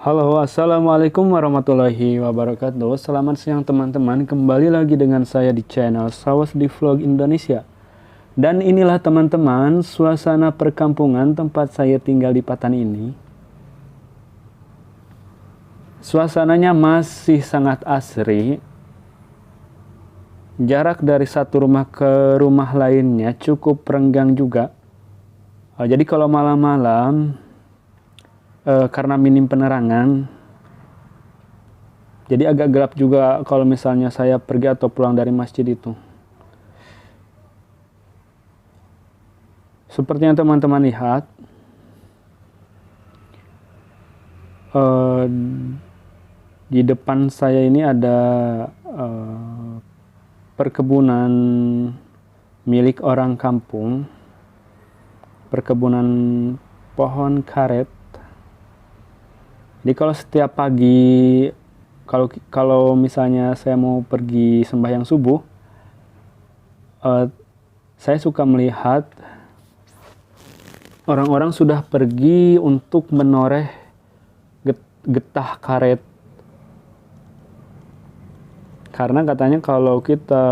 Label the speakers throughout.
Speaker 1: Halo, assalamualaikum warahmatullahi wabarakatuh. Selamat siang teman-teman. Kembali lagi dengan saya di channel Sawas di Vlog Indonesia. Dan inilah teman-teman suasana perkampungan tempat saya tinggal di Patan ini. Suasananya masih sangat asri. Jarak dari satu rumah ke rumah lainnya cukup renggang juga. Jadi kalau malam-malam karena minim penerangan, jadi agak gelap juga kalau misalnya saya pergi atau pulang dari masjid itu. Seperti yang teman-teman lihat, di depan saya ini ada perkebunan milik orang kampung, perkebunan pohon karet. Jadi kalau setiap pagi, kalau misalnya saya mau pergi sembahyang subuh, saya suka melihat orang-orang sudah pergi untuk menoreh getah karet. Karena katanya kalau kita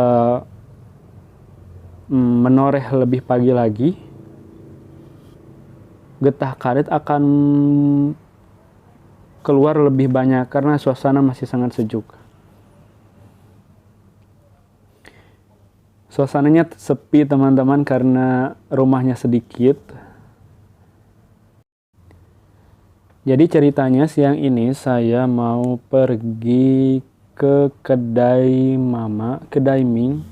Speaker 1: menoreh lebih pagi lagi, getah karet akan keluar lebih banyak karena suasana masih sangat sejuk. Suasananya sepi teman-teman karena rumahnya sedikit. Jadi ceritanya siang ini saya mau pergi ke kedai Mama, kedai Ming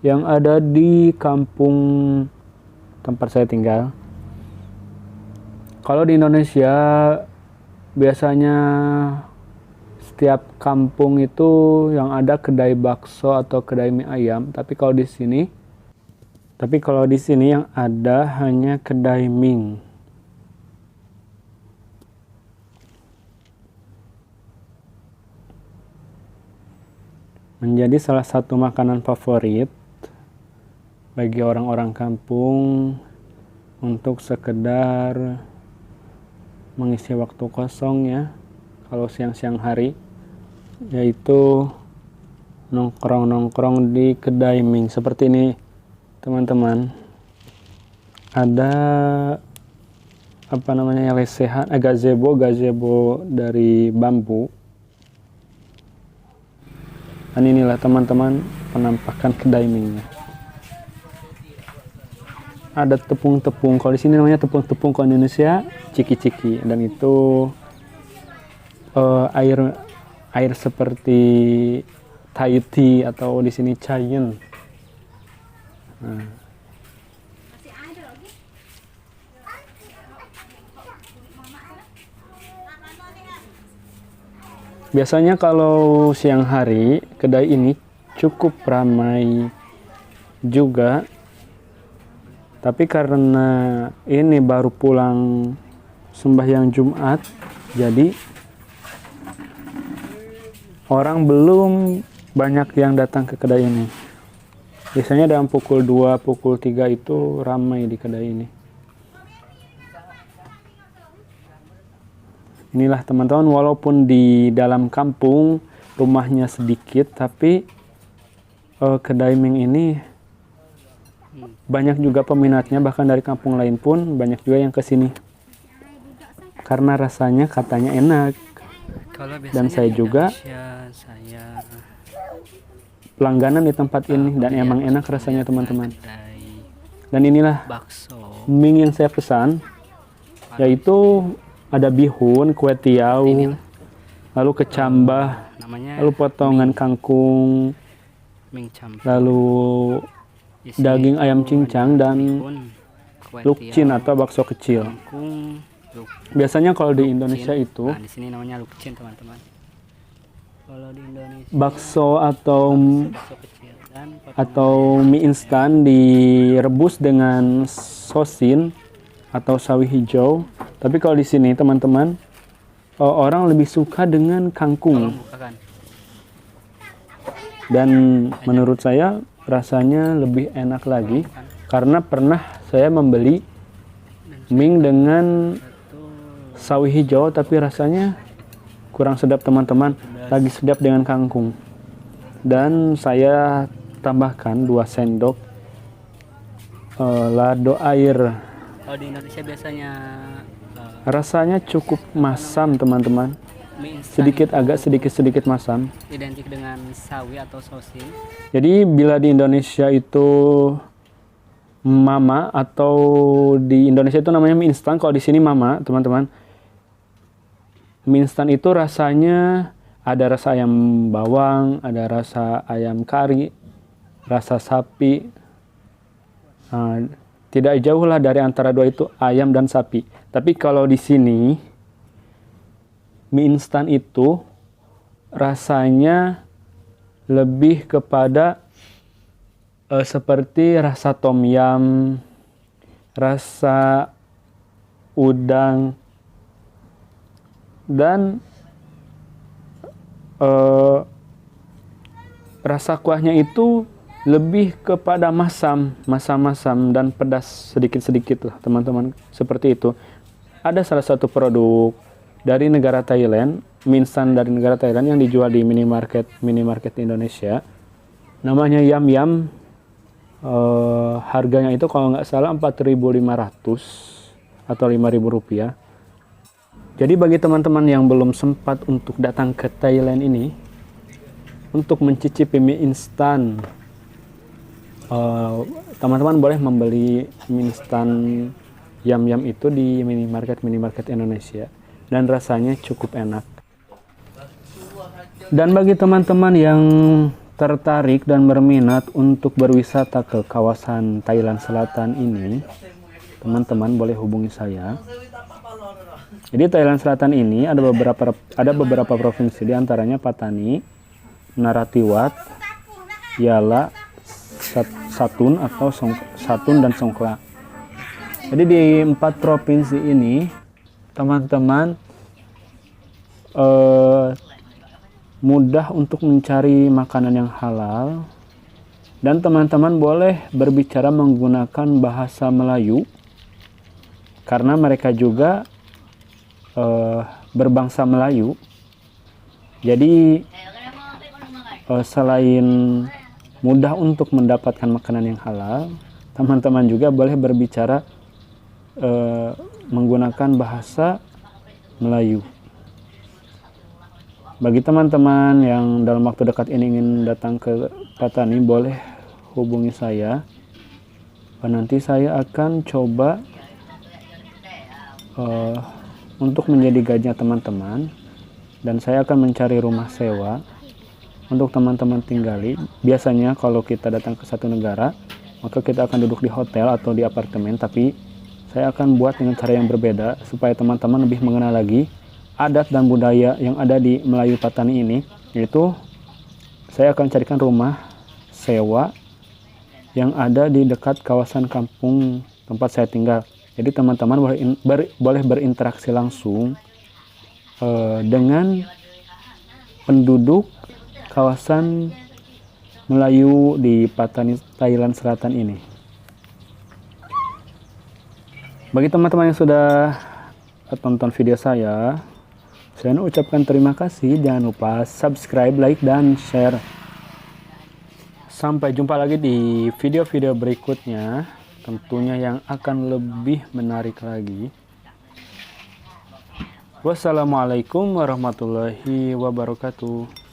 Speaker 1: yang ada di kampung tempat saya tinggal. Kalau di Indonesia biasanya setiap kampung itu yang ada kedai bakso atau kedai mie ayam, tapi kalau di sini yang ada hanya kedai Ming. Menjadi salah satu makanan favorit bagi orang-orang kampung untuk sekedar mengisi waktu kosong ya, kalau siang-siang hari, yaitu nongkrong-nongkrong di kedai Ming seperti ini teman-teman. Ada lesehan, gazebo dari bambu. Dan inilah teman-teman penampakan kedai Mingnya. Ada tepung-tepung, kalau di sini namanya tepung-tepung, kalau di Indonesia ciki-ciki, dan itu air seperti Thai tea atau di sini chayin. Nah. Biasanya kalau siang hari kedai ini cukup ramai juga. Tapi karena ini baru pulang sembahyang Jumat, jadi orang belum banyak yang datang ke kedai ini. Biasanya dalam pukul 2, pukul 3 itu ramai di kedai ini. Inilah teman-teman, walaupun di dalam kampung rumahnya sedikit, tapi kedai Ming ini banyak juga peminatnya, bahkan dari kampung lain pun banyak juga yang kesini karena rasanya katanya enak. Dan saya juga pelangganan di tempat ini dan emang enak rasanya teman-teman. Dan inilah Ming yang saya pesan, yaitu ada bihun, kue tiaw, lalu kecambah, lalu potongan kangkung, lalu daging ayam cincang, dan lukcin atau bakso kecil. Biasanya kalau di Indonesia itu,
Speaker 2: di sini namanya lukcin teman-teman. Kalau di Indonesia
Speaker 1: bakso atau mie instan direbus dengan sosin atau sawi hijau. Tapi kalau di sini teman-teman, orang lebih suka dengan kangkung. Dan menurut saya rasanya lebih enak lagi karena pernah saya membeli Ming dengan sawi hijau, tapi rasanya kurang sedap teman-teman, lagi sedap dengan kangkung. Dan saya tambahkan 2 sendok lado air.
Speaker 2: Kalau di Indonesia biasanya
Speaker 1: Rasanya cukup masam teman-teman,
Speaker 2: mie instan
Speaker 1: agak sedikit masam.
Speaker 2: identik dengan sawi atau sosis.
Speaker 1: Jadi bila di Indonesia itu mama, atau di Indonesia itu namanya mie instan, kalau di sini mama teman-teman. Mie instan itu rasanya ada rasa ayam bawang, ada rasa ayam kari, rasa sapi. Tidak jauh lah dari antara dua itu, ayam dan sapi. Tapi kalau di sini mie instan itu rasanya lebih kepada seperti rasa tom yum, rasa udang, dan rasa kuahnya itu lebih kepada masam dan pedas sedikit-sedikit lah teman-teman, seperti itu. Ada salah satu produk dari negara Thailand, mie instan dari negara Thailand yang dijual di minimarket Indonesia, namanya Yam Yam. Harganya itu kalau nggak salah 4.500 atau 5.000 rupiah. Jadi bagi teman-teman yang belum sempat untuk datang ke Thailand ini untuk mencicipi mie instan, teman-teman boleh membeli mie instan Yam Yam itu di minimarket Indonesia, dan rasanya cukup enak. Dan bagi teman-teman yang tertarik dan berminat untuk berwisata ke kawasan Thailand Selatan ini, teman-teman boleh hubungi saya. Jadi Thailand Selatan ini ada beberapa provinsi, diantaranya Pattani, Narathiwat, Yala, Satun atau Satun dan Songkhla. Jadi di 4 provinsi ini teman-teman mudah untuk mencari makanan yang halal, dan teman-teman boleh berbicara menggunakan bahasa Melayu karena mereka juga berbangsa Melayu. Jadi selain mudah untuk mendapatkan makanan yang halal, teman-teman juga boleh berbicara menggunakan bahasa Melayu. Bagi teman-teman yang dalam waktu dekat ini ingin datang ke Pattani, boleh hubungi saya. Nanti saya akan coba untuk menjadi guide-nya teman-teman, dan saya akan mencari rumah sewa untuk teman-teman tinggali. Biasanya kalau kita datang ke satu negara, maka kita akan duduk di hotel atau di apartemen, tapi saya akan buat dengan cara yang berbeda supaya teman-teman lebih mengenal lagi adat dan budaya yang ada di Melayu Pattani ini. Yaitu saya akan carikan rumah sewa yang ada di dekat kawasan kampung tempat saya tinggal. Jadi teman-teman boleh berinteraksi langsung dengan penduduk kawasan Melayu di Pattani, Thailand Selatan ini. Bagi teman-teman yang sudah tonton video saya ucapkan terima kasih. Jangan lupa subscribe, like, dan share. Sampai jumpa lagi di video-video berikutnya, tentunya yang akan lebih menarik lagi. Wassalamualaikum warahmatullahi wabarakatuh.